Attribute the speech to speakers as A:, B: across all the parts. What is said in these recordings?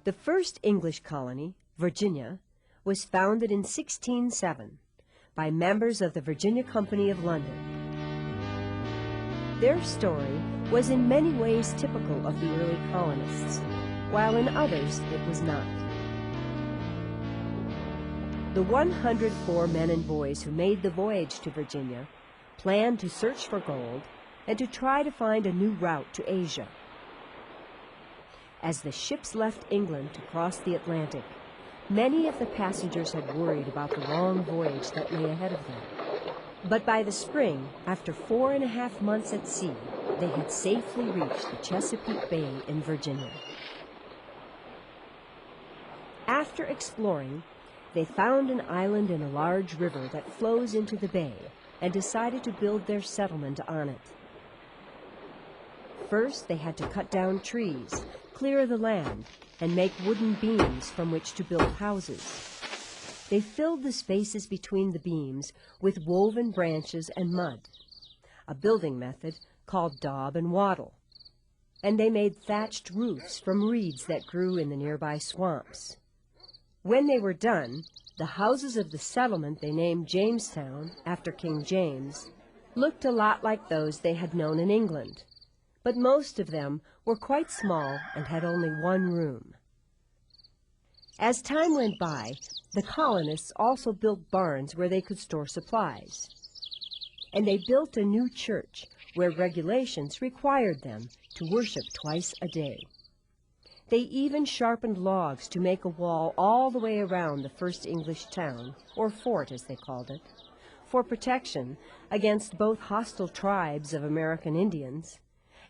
A: The first English colony, Virginia, was founded in 1607 by members of the Virginia Company of London. Their story was in many ways typical of the early colonists, while in others it was not. The 104 men and boys who made the voyage to Virginia planned to search for gold and to try to find a new route to Asia. As the ships left England to cross the Atlantic, many of the passengers had worried about the long voyage that lay ahead of them. But by the spring, after 4.5 months at sea, they had safely reached the Chesapeake Bay in Virginia. After exploring, they found an island in a large river that flows into the bay and decided to build their settlement on it. First, they had to cut down trees, clear the land, and make wooden beams from which to build houses. They filled the spaces between the beams with woven branches and mud, a building method called daub and wattle, and they made thatched roofs from reeds that grew in the nearby swamps. When they were done, the houses of the settlement they named Jamestown, after King James, looked a lot like those they had known in England, but most of them were quite small and had only one room. As time went by, the colonists also built barns where they could store supplies. And they built a new church where regulations required them to worship twice a day. They even sharpened logs to make a wall all the way around the first English town, or fort as they called it, for protection against both hostile tribes of American Indians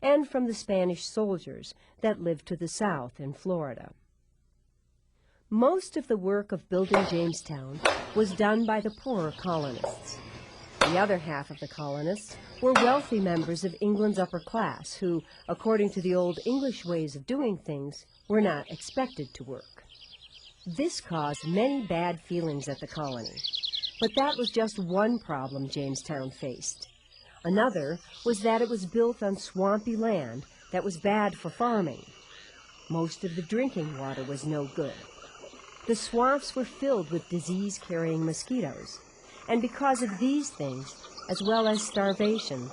A: and from the Spanish soldiers that lived to the south in Florida. Most of the work of building Jamestown was done by the poorer colonists. The other half of the colonists were wealthy members of England's upper class who, according to the old English ways of doing things, were not expected to work. This caused many bad feelings at the colony, but that was just one problem Jamestown faced. Another was that it was built on swampy land that was bad for farming. Most of the drinking water was no good. The swamps were filled with disease-carrying mosquitoes, and because of these things, as well as starvation,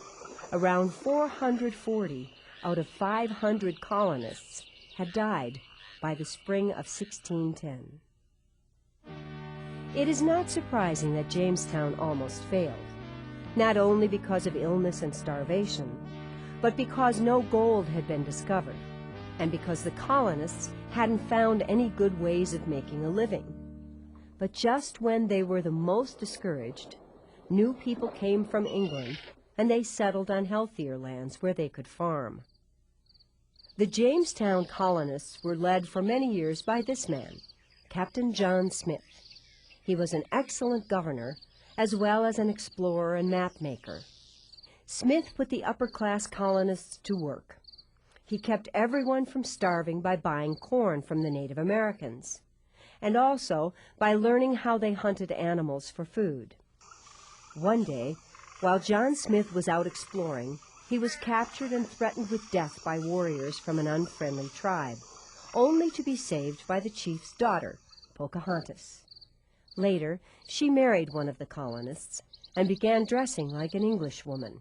A: around 440 out of 500 colonists had died by the spring of 1610. It is not surprising that Jamestown almost failed, not only because of illness and starvation, but because no gold had been discovered, and because the colonists hadn't found any good ways of making a living. But just when they were the most discouraged, new people came from England, and they settled on healthier lands where they could farm. The Jamestown colonists were led for many years by this man, Captain John Smith. He was an excellent governor, as well as an explorer and map maker. Smith put the upper-class colonists to work. He kept everyone from starving by buying corn from the Native Americans, and also by learning how they hunted animals for food. One day, while John Smith was out exploring, he was captured and threatened with death by warriors from an unfriendly tribe, only to be saved by the chief's daughter, Pocahontas. Later, she married one of the colonists and began dressing like an Englishwoman.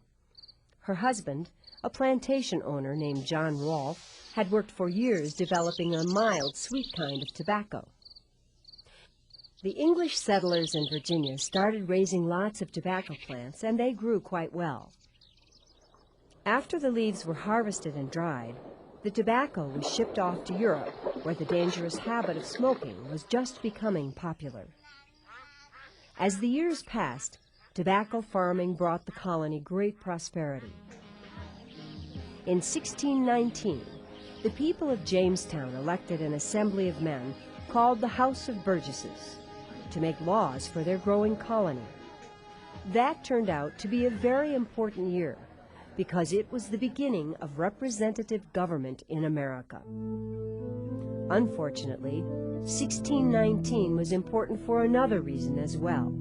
A: Her husband, a plantation owner named John Rolfe, had worked for years developing a mild, sweet kind of tobacco. The English settlers in Virginia started raising lots of tobacco plants, and they grew quite well. After the leaves were harvested and dried, the tobacco was shipped off to Europe, where the dangerous habit of smoking was just becoming popular. As the years passed, tobacco farming brought the colony great prosperity. In 1619, the people of Jamestown elected an assembly of men called the House of Burgesses to make laws for their growing colony. That turned out to be a very important year because it was the beginning of representative government in America. Unfortunately, 1619 was important for another reason as well.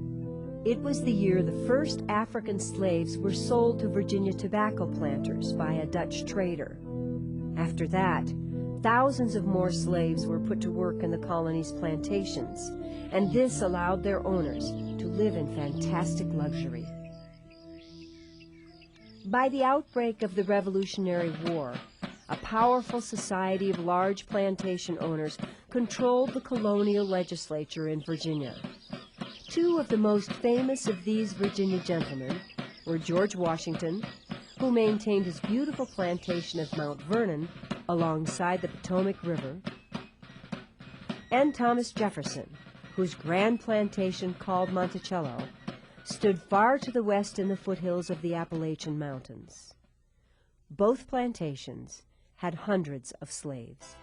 A: It was the year the first African slaves were sold to Virginia tobacco planters by a Dutch trader. After that, Thousands of more slaves were put to work in the colony's plantations, and this allowed their owners to live in fantastic luxury. By the outbreak of the Revolutionary War, a powerful society of large plantation owners controlled the colonial legislature in Virginia. Two of the most famous of these Virginia gentlemen were George Washington, who maintained his beautiful plantation of Mount Vernon alongside the Potomac River, and Thomas Jefferson, whose grand plantation called Monticello stood far to the west in the foothills of the Appalachian Mountains. Both plantations had hundreds of slaves.